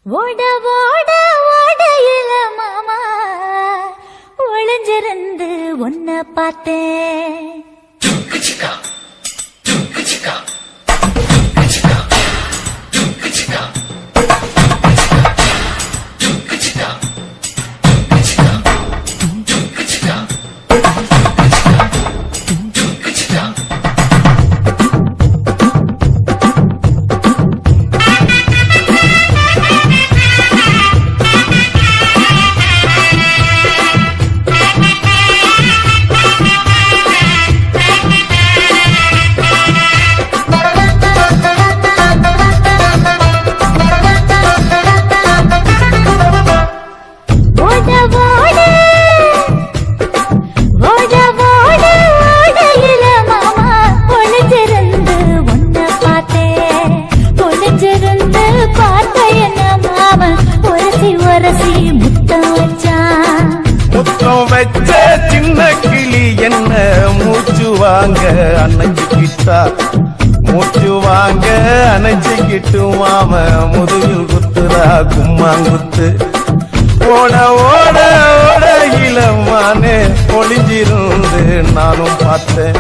ஓட ஓட ஓடையில மாமா ஒளிஞ்சிருந்து உன்னை பார்த்தேன். சின்ன கிளி என்ன மூச்சு வாங்க அணைச்சுக்கிட்டா மூச்சு வாங்க அணைச்சுக்கிட்டு மாம முதுகில் குத்துறா கும்மாங்குத்து ஓட ஓட ஓட இளமானே ஒளிஞ்சிருந்து நானும் பார்த்தேன்.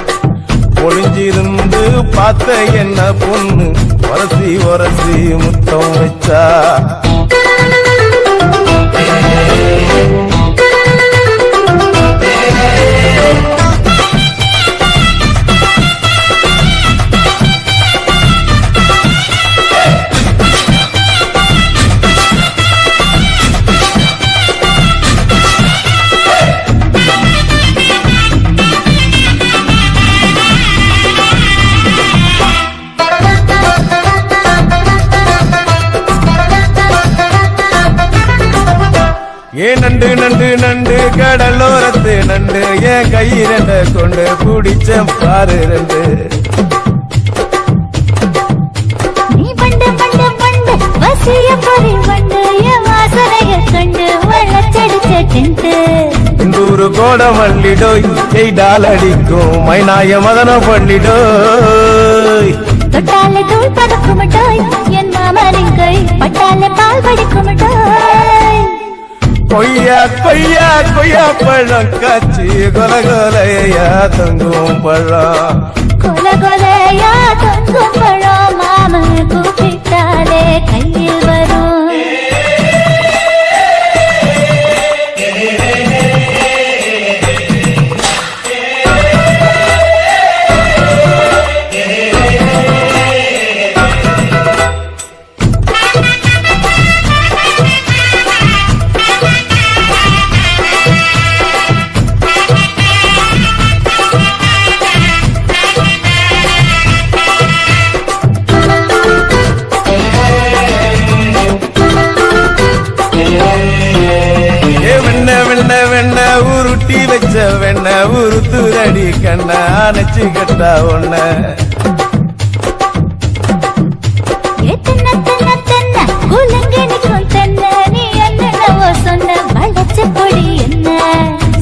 ஒளிஞ்சிருந்து பார்த்த என்ன பொண்ணு உரசி உரசி முத்தம் வச்சா. ஏ நண்டு நண்டு நண்டு கடலோரத்து நண்டு என் கையிரண்ட கொண்டு பிடிச்ச பாரு ரெண்டு. நீ பண்டு பண்டு பண்டு வசிய பறி பண்டு என் வாசனைய கண்டு வளச்சடிச்ச டென்ட். இந்தூரு கோட மல்லிடோய் எய்டால் அடிக்கும் மைனாய மதன பள்ளிடோய். தொட்டாலே தூள் பறக்குமட்டோய் என் மாமனின் கை பட்டாலே பால் படிக்குமட்டோய். கொய்யா கொய்யா கொய்யா பழம் காட்சி கொல கொலையா தங்கும் பழம். கொல கொலையா தங்கும் பழம் மாம கூப்பிட்டாலே கையில் வரும். உருட்டி வச்ச வெண்ண உருத்துரடி கண்ண அணைச்சு கட்டா ஒண்ண.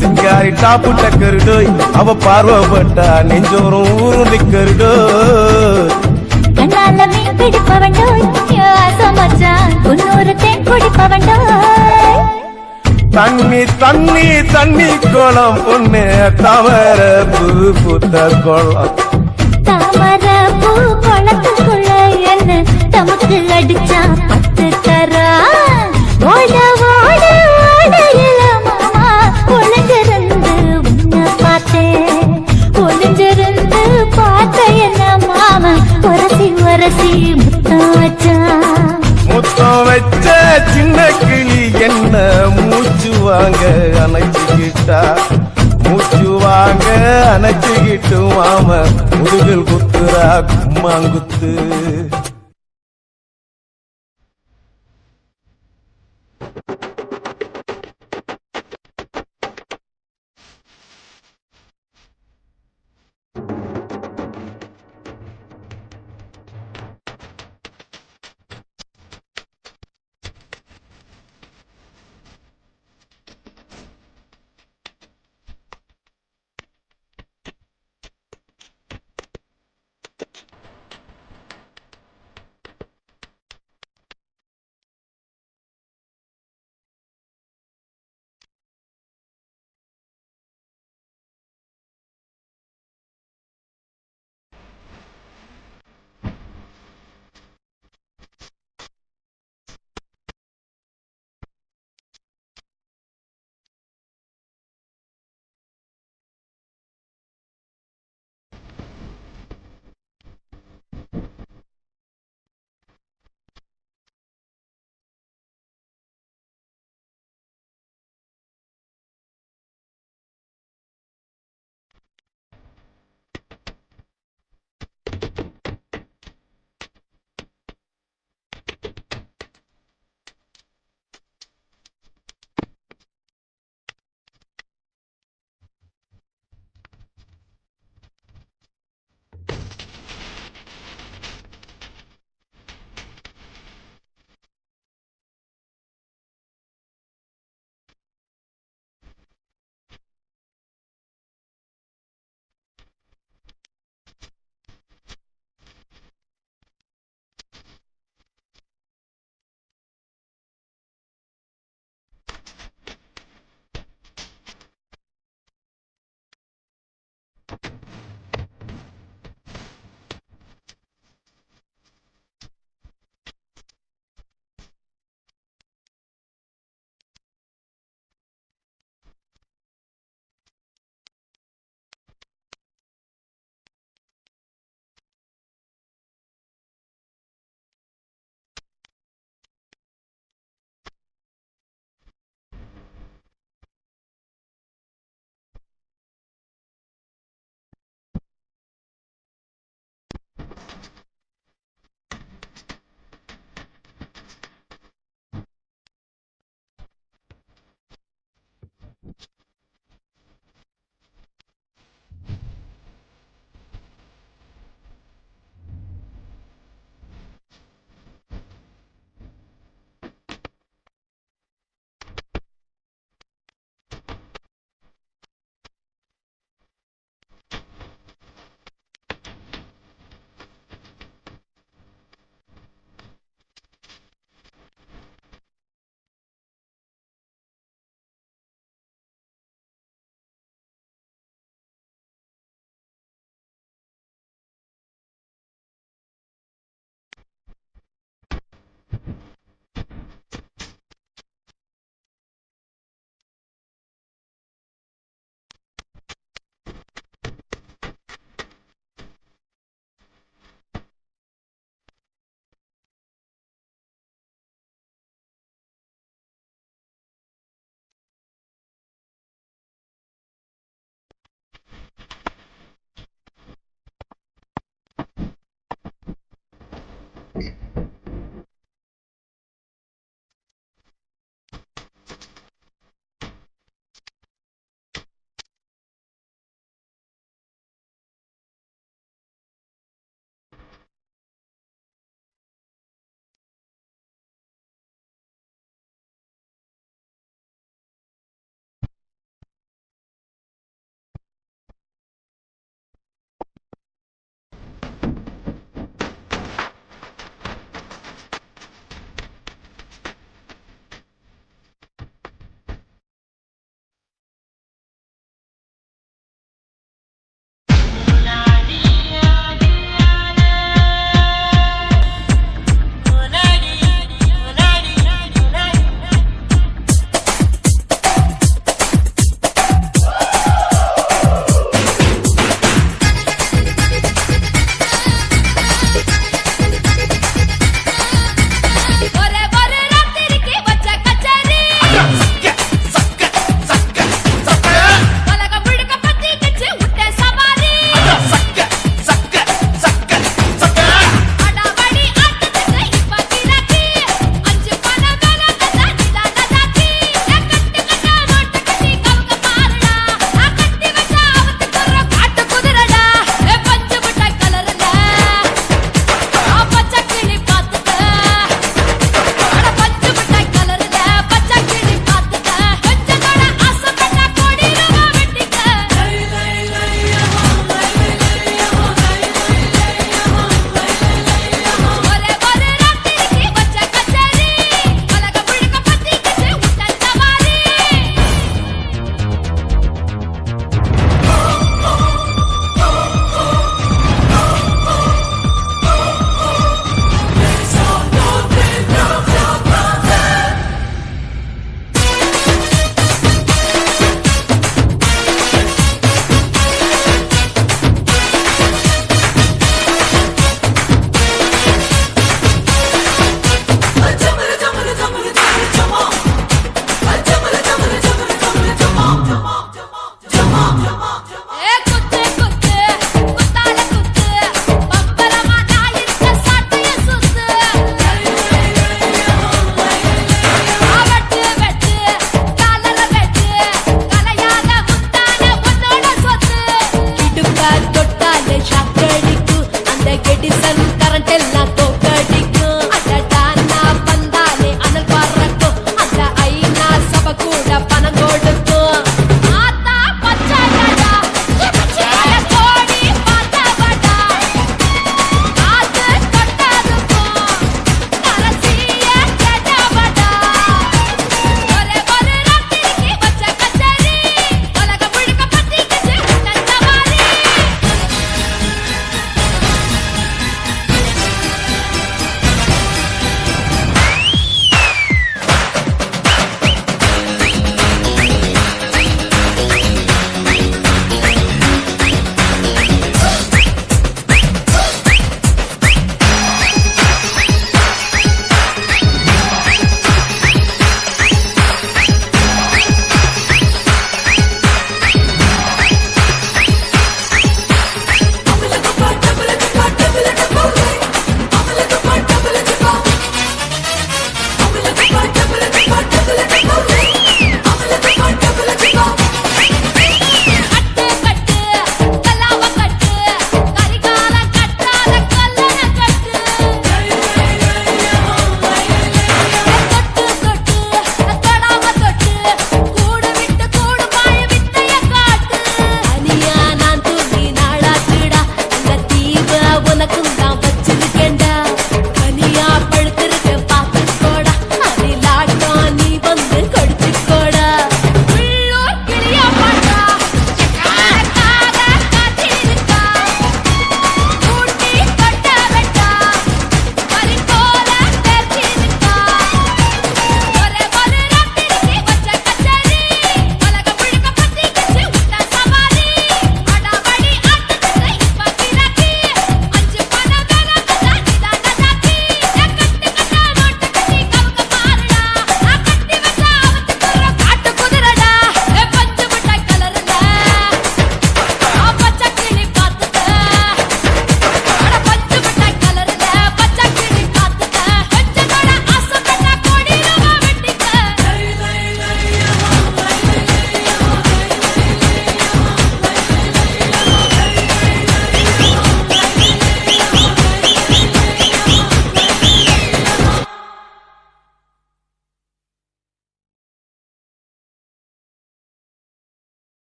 சிங்காரி டாப்பு டக்கருடோய் அவ பார்வப்பட்டா நெஞ்சோறும் ஊரு நிக்கருடோய். கண்ணால மீன் பிடிப்பவண்டோய் சமச்சான் குன்னூறு தேன் குடிப்பவண்டோய். தண்ணி தண்ணி தண்ணி கோலம் பொண்ணு தாமர பூ பூத்த கோலம். தாமர பூ குளத்துக்குள்ள என்ன தமக்கு அடிச்சா பத்து தரா. ஓட ஓட ஓடையில மாமா ஒளிஞ்சிருந்து உன்னை பார்த்தேன். ஒளிஞ்சிருந்து பார்த்த என்ன மாமா உரசி உரசி முத்தம் வச்சா. முத்தம் வச்ச சின்ன கிளி என்ன மூச்சு வாங்க அணைச்சுக்கிட்டா மூச்சு வாங்க அணைச்சுக்கிட்டு மாம முதுகில் குத்துறா கும்மாங்குத்து.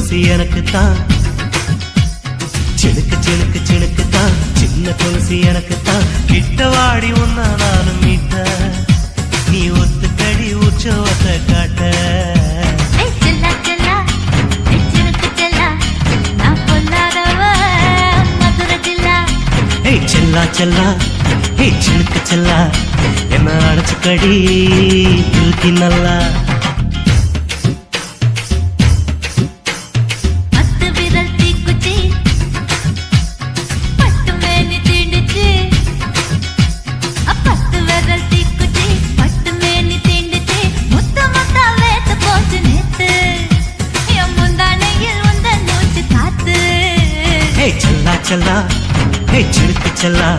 கொலுசு எனக்கு தான், சினுக்கு சினுக்கு சினுக்கு தான், சின்ன கொலுசு எனக்கு தான். கிட்ட வாடி ஒன்னா நானும் மீட்ட, நீ ஒத்துக்கடி உற்சவத்தை காட்ட. ஏய் செல்லா செல்லா ஏய் சினுக்கு செல்லா நான் பொல்லாதவ மதுரை ஜில்லா. ஏய் செல்லா செல்லா ஏய் சினுக்கு செல்லா என்ன அடைச்சுக்கடி இழுக்கி நல்லா. பத்து விரல் தீக்குச்சி பட்டு மேனி தீண்டுச்சு. பத்து விரல் தீக்குச்சி பட்டு மேனி தீண்டுச்சு. முத்த முத்தா வேத்து போச்சு நேத்து என் முந்தானையில் உந்த மூச்சு காத்து. ஏய் செல்லா செல்லா ஏய் சினுக்கு செல்லா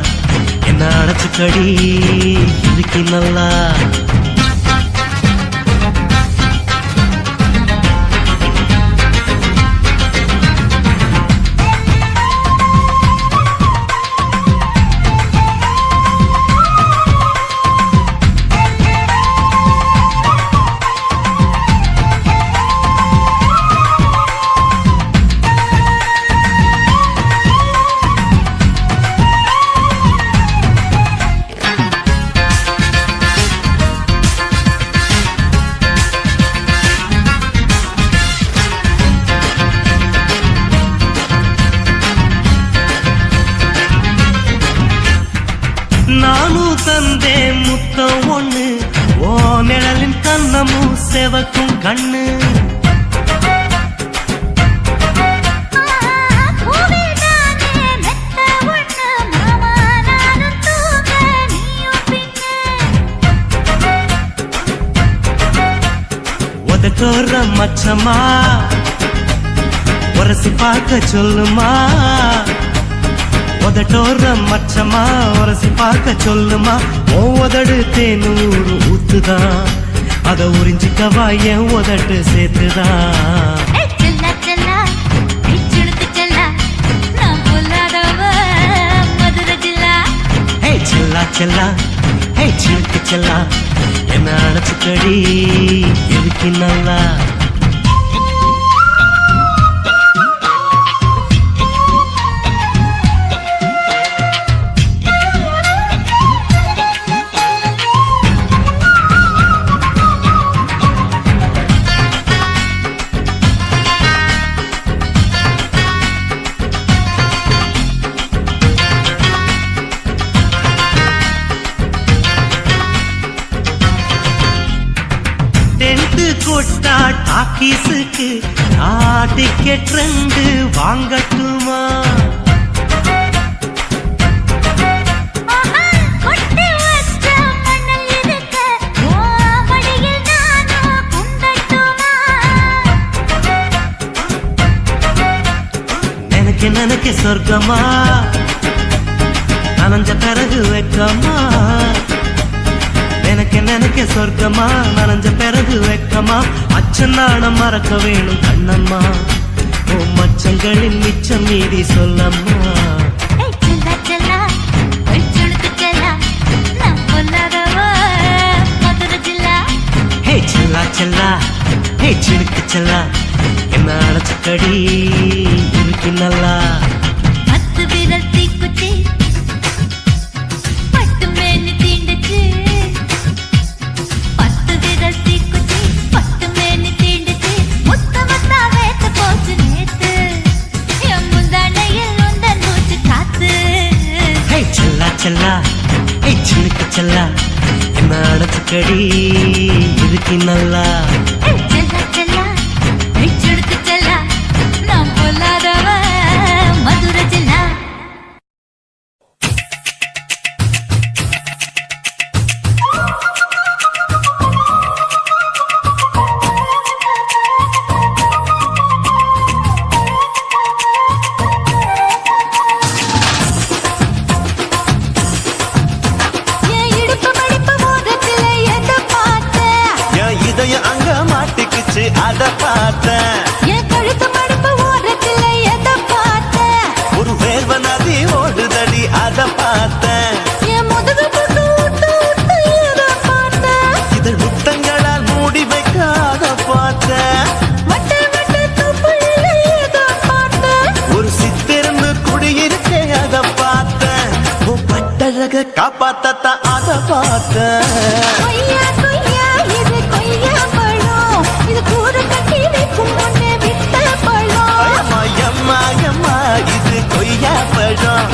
என்ன அடைச்சுக்கடி இழுக்கி நல்லா. நானும் தந்தேன் முத்தம் ஒண்ணு, ஓ நிழலின் கண்ணமும் செவக்கும் கண்ணு. உதட்டோர மச்சமா உரசி பார்க்க சொல்லுமா. உதட்டோர மச்சமா உரசி பார்க்க சொல்லுமா. உதடு தேனூறு ஊத்துதான், அத உறிஞ்சிக்கவா என் உதட்டு சேர்த்துதான். செல்லா செல்லா ஏய் சினுக்கு செல்லா நான் பொல்லாதவ மதுரை ஜில்லா. ஏய் செல்லா செல்லா ஏய் சினுக்கு செல்லா என்ன அடைச்சுக்கடி இழுக்கி நல்லா. டென்ட் கொட்டா டாக்கீஸுக்கு டிக்கெட் 2 வாங்கட்டுமா. கொட்டி வச்ச மணல் இருக்க ஓ மடியில் நானும் குண்டட்டுமா. நினைக்க நினைக்க சொர்க்கமா, நனைஞ்ச பிறகு வெக்கமா. நினைக்க நினைக்க சொர்க்கமா, நனைஞ்ச பிறகு வெக்கமா. அச்சநாணம் மறக்க வேணும் கண்ணம்மா, ஓ மச்சங்களின் மிச்சம் மீதி சொல்லம்மா. ஏய் செல்லா செல்லா ஏய் சினுக்கு செல்லா நான் பொல்லாதவ மதுரை ஜில்லா. ஹே செல்லா செல்லா ஹே சினுக்கு செல்லா என்ன அடைச்சுக்கடி இழுக்கி நல்லா. பத்து விரல் தீக்குச்சி பட்டு மேனி தீண்டுச்சு. பத்து விரல் தீக்குச்சி பட்டு மேனி தீண்டுச்சு. முத்த முத்தா வேத்து போச்சு நேத்து என் முந்தானையில் உந்த மூச்சு காத்து. ஹே செல்லா செல்லா ஹே சினுக்கு செல்லா என்ன அடைச்சுக்கடி இழுக்கி நல்லா. ஏய் செல்லா செல்லா ஏய் சினுக்கு செல்லா நான் பொல்லாதவ மதுரை ஜில்லா. என் இடுப்பு மடிப்பு மோதிரத்தில எதை பார்த்தேன்? என் இதயம் அங்க மாட்டிக்கிச்சு அத பார்த்தேன். என் கழுத்து மடிப்பு ஓரத்தில எதை பார்த்தேன்? ஒரு வேர்வ நதி ஓடுதடி அத பார்த்தேன். என் முதுகு புட்டு விட்டு விட்டு எதை பார்த்தேன்? இது முத்தங்களால் மூடி வைக்க அத பார்த்தேன். வட்ட வட்ட தொப்புளில காப்பாத்தத்தான் அத பார்த்த கொய்யா கொய்யா இது கொய்யா பழம் இது கூற கட்டி வைக்கும் முன்னே விட்ட பழம் எம்மா எம்மா எம்மா இது கொய்யா பழம்